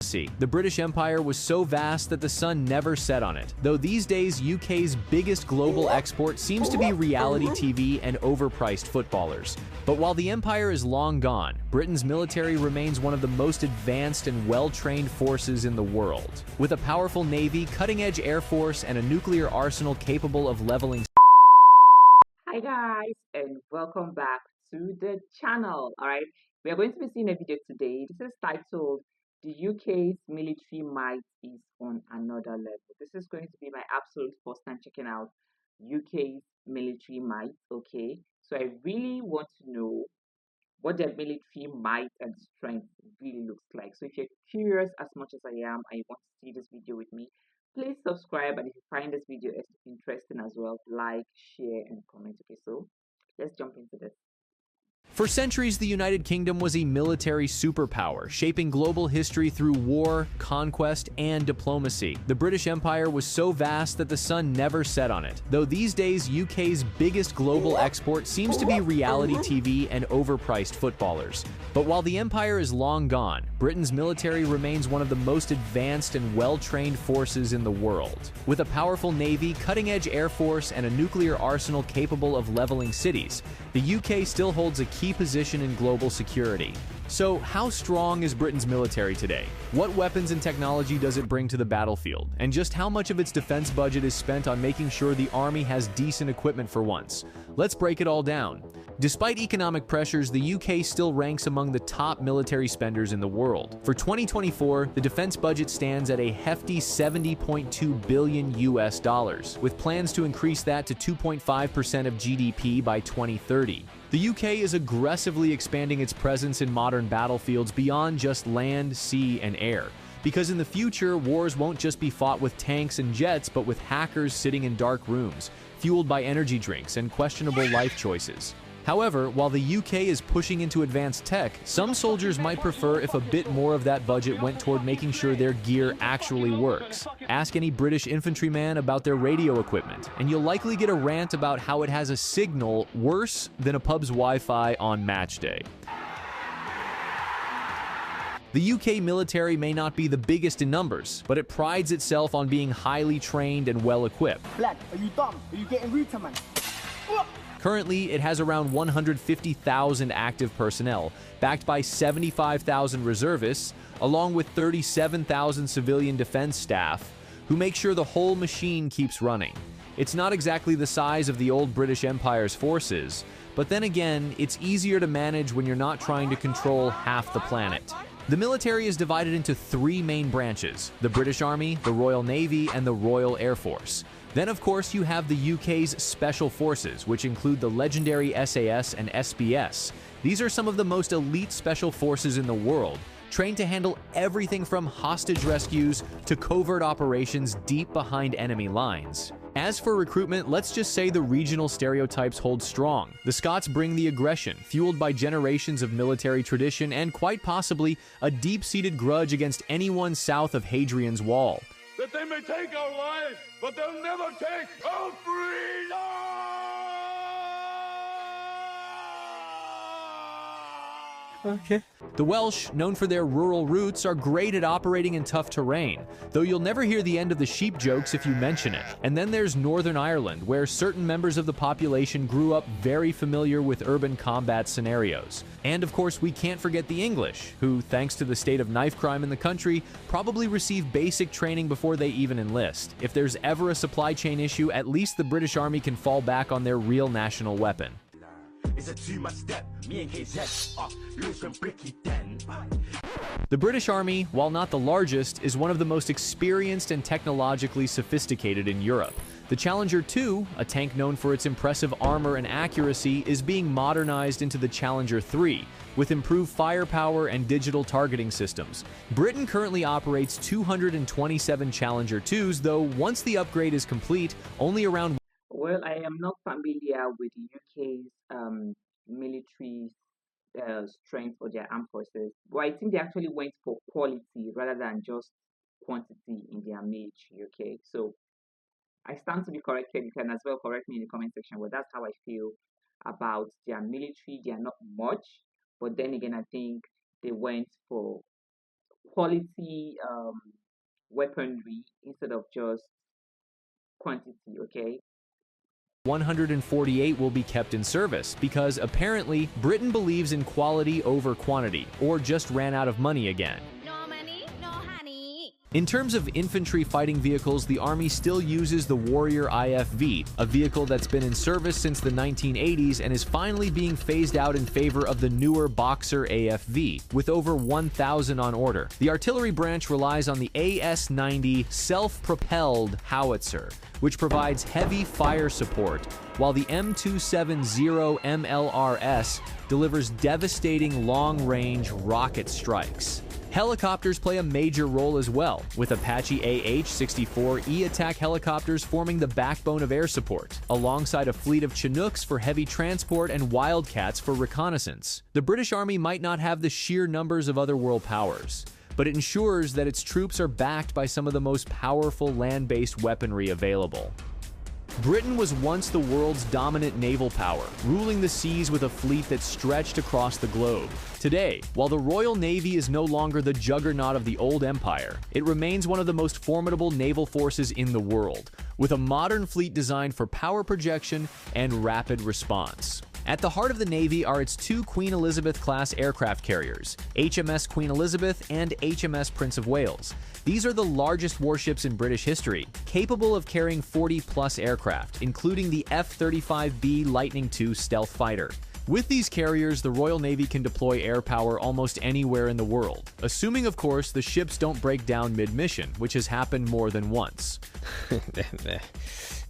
diplomacy. The British Empire was so vast that the sun never set on it, though these days UK's biggest global export seems to be reality TV and overpriced footballers. But while the empire is long gone, Britain's military remains one of the most advanced and well-trained forces in the world. With a powerful navy, cutting-edge air force, and a nuclear arsenal capable of leveling. Hi guys, and welcome back to the channel. All right, we are going to be seeing a video today. This is titled "The UK's Military Might is on Another Level." This is going to be my absolute first time checking out UK's military might. Okay, so I really want to know what their military might and strength really looks like. So if you're curious as much as I am and you want to see this video with me, please subscribe, and if you find this video interesting as well, like, share, and comment. Okay, so let's jump into this. For centuries, the United Kingdom was a military superpower, shaping global history through war, conquest, and diplomacy. The British Empire was so vast that the sun never set on it, though these days UK's biggest global export seems to be reality TV and overpriced footballers. But while the empire is long gone, Britain's military remains one of the most advanced and well-trained forces in the world. With a powerful navy, cutting-edge air force, and a nuclear arsenal capable of leveling cities, the UK still holds a key position in global security. So, how strong is Britain's military today? What weapons and technology does it bring to the battlefield? And just how much of its defense budget is spent on making sure the army has decent equipment for once? Let's break it all down. Despite economic pressures, the UK still ranks among the top military spenders in the world. For 2024, the defense budget stands at a hefty $70.2 billion, with plans to increase that to 2.5% of GDP by 2030. The UK is aggressively expanding its presence in modern battlefields beyond just land, sea, and air. Because in the future, wars won't just be fought with tanks and jets, but with hackers sitting in dark rooms, fueled by energy drinks and questionable life choices. However, while the UK is pushing into advanced tech, some soldiers might prefer if a bit more of that budget went toward making sure their gear actually works. Ask any British infantryman about their radio equipment, and you'll likely get a rant about how it has a signal worse than a pub's Wi-Fi on match day. The UK military may not be the biggest in numbers, but it prides itself on being highly trained and well-equipped. Lad, are you dumb? Are you getting router, man? Currently, it has around 150,000 active personnel, backed by 75,000 reservists, along with 37,000 civilian defense staff, who make sure the whole machine keeps running. It's not exactly the size of the old British Empire's forces, but then again, it's easier to manage when you're not trying to control half the planet. The military is divided into three main branches: the British Army, the Royal Navy, and the Royal Air Force. Then, of course, you have the UK's Special Forces, which include the legendary SAS and SBS. These are some of the most elite special forces in the world, trained to handle everything from hostage rescues to covert operations deep behind enemy lines. As for recruitment, let's just say the regional stereotypes hold strong. The Scots bring the aggression, fueled by generations of military tradition and quite possibly a deep-seated grudge against anyone south of Hadrian's Wall. That they may take our lives, but they'll never take our freedom! Okay. The Welsh, known for their rural roots, are great at operating in tough terrain, though you'll never hear the end of the sheep jokes if you mention it. And then there's Northern Ireland, where certain members of the population grew up very familiar with urban combat scenarios. And of course, we can't forget the English, who, thanks to the state of knife crime in the country, probably receive basic training before they even enlist. If there's ever a supply chain issue, at least the British Army can fall back on their real national weapon. It's a too-much step, me and KZ, loose and bricky then. The British Army, while not the largest, is one of the most experienced and technologically sophisticated in Europe. The Challenger 2, a tank known for its impressive armor and accuracy, is being modernized into the Challenger 3, with improved firepower and digital targeting systems. Britain currently operates 227 Challenger 2s, though once the upgrade is complete, only around. Well, I am not familiar with the UK's military strength for their armed forces, but I think they actually went for quality rather than just quantity in their military. Okay, so I stand to be corrected. You can as well correct me in the comment section, but that's how I feel about their military. They are not much, but then again, I think they went for quality weaponry instead of just quantity, okay? 148 will be kept in service because apparently Britain believes in quality over quantity, or just ran out of money again. No money, no honey. In terms of infantry fighting vehicles, the Army still uses the Warrior IFV, a vehicle that's been in service since the 1980s and is finally being phased out in favor of the newer Boxer AFV, with over 1,000 on order. The artillery branch relies on the AS-90 self-propelled howitzer, which provides heavy fire support, while the M270 MLRS delivers devastating long-range rocket strikes. Helicopters play a major role as well, with Apache AH-64E attack helicopters forming the backbone of air support, alongside a fleet of Chinooks for heavy transport and Wildcats for reconnaissance. The British Army might not have the sheer numbers of other world powers, but it ensures that its troops are backed by some of the most powerful land-based weaponry available. Britain was once the world's dominant naval power, ruling the seas with a fleet that stretched across the globe. Today, while the Royal Navy is no longer the juggernaut of the old empire, it remains one of the most formidable naval forces in the world, with a modern fleet designed for power projection and rapid response. At the heart of the Navy are its two Queen Elizabeth-class aircraft carriers, HMS Queen Elizabeth and HMS Prince of Wales. These are the largest warships in British history, capable of carrying 40-plus aircraft, including the F-35B Lightning II stealth fighter. With these carriers, the Royal Navy can deploy air power almost anywhere in the world, assuming, of course, the ships don't break down mid-mission, which has happened more than once.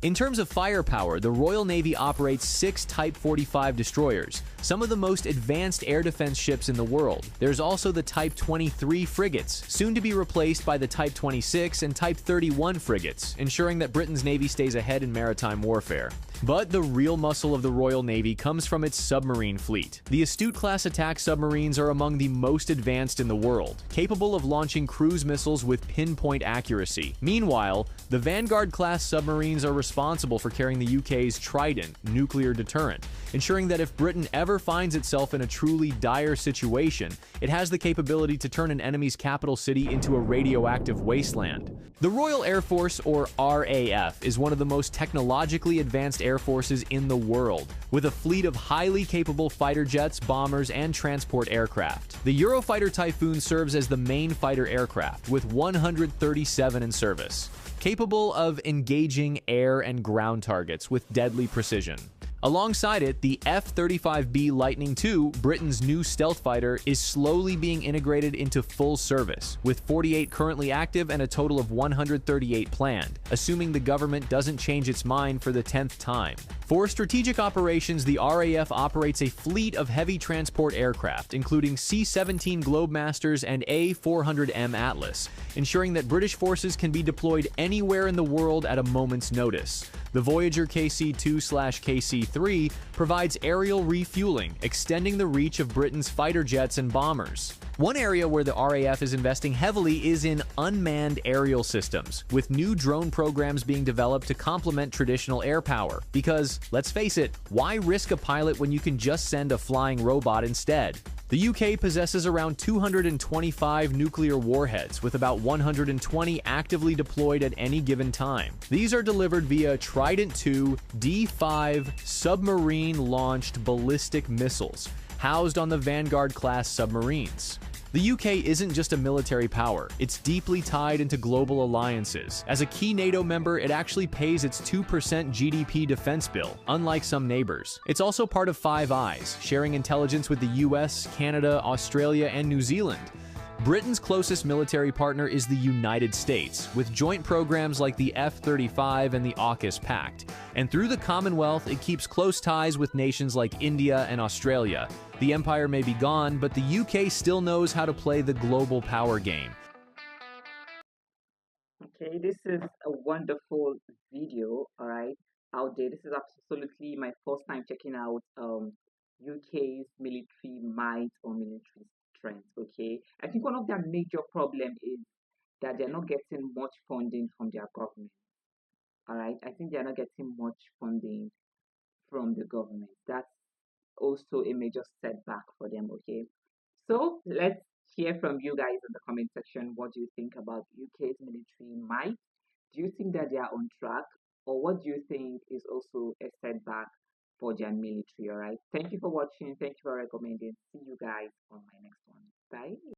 In terms of firepower, the Royal Navy operates 6 Type 45 destroyers, some of the most advanced air defense ships in the world. There's also the Type 23 frigates, soon to be replaced by the Type 26 and Type 31 frigates, ensuring that Britain's Navy stays ahead in maritime warfare. But the real muscle of the Royal Navy comes from its submarine fleet. The Astute-class attack submarines are among the most advanced in the world, capable of launching cruise missiles with pinpoint accuracy. Meanwhile, the Vanguard-class submarines are responsible for carrying the UK's Trident nuclear deterrent, ensuring that if Britain ever finds itself in a truly dire situation, it has the capability to turn an enemy's capital city into a radioactive wasteland. The Royal Air Force, or RAF, is one of the most technologically advanced air forces in the world, with a fleet of highly capable fighter jets, bombers, and transport aircraft. The Eurofighter Typhoon serves as the main fighter aircraft, with 137 in service, capable of engaging air and ground targets with deadly precision. Alongside it, the F-35B Lightning II, Britain's new stealth fighter, is slowly being integrated into full service, with 48 currently active and a total of 138 planned, assuming the government doesn't change its mind for the 10th time. For strategic operations, the RAF operates a fleet of heavy transport aircraft, including C-17 Globemasters and A-400M Atlas, ensuring that British forces can be deployed anywhere in the world at a moment's notice. The Voyager KC-2/KC-3 provides aerial refueling, extending the reach of Britain's fighter jets and bombers. One area where the RAF is investing heavily is in unmanned aerial systems, with new drone programs being developed to complement traditional air power. Because, let's face it, why risk a pilot when you can just send a flying robot instead? The UK possesses around 225 nuclear warheads, with about 120 actively deployed at any given time. These are delivered via Trident II D5 submarine-launched ballistic missiles, housed on the Vanguard-class submarines. The UK isn't just a military power, it's deeply tied into global alliances. As a key NATO member, it actually pays its 2% GDP defense bill, unlike some neighbors. It's also part of Five Eyes, sharing intelligence with the US, Canada, Australia, and New Zealand. Britain's closest military partner is the United States, with joint programs like the F-35 and the AUKUS Pact. And through the Commonwealth, it keeps close ties with nations like India and Australia. The empire may be gone, but the UK still knows how to play the global power game. Okay, this is a wonderful video, all right, out there. This is absolutely my first time checking out UK's military might or military strength, okay? I think one of their major problem is that they're not getting much funding from their government, all right? I think they're not getting much funding from the government. That's also a major setback for them, okay? So let's hear from you guys in the comment section. What do you think about UK's military might? Do you think that they are on track, or what do you think is also a setback for their military? All right. Thank you for watching. Thank you for recommending. See you guys on my next one. Bye.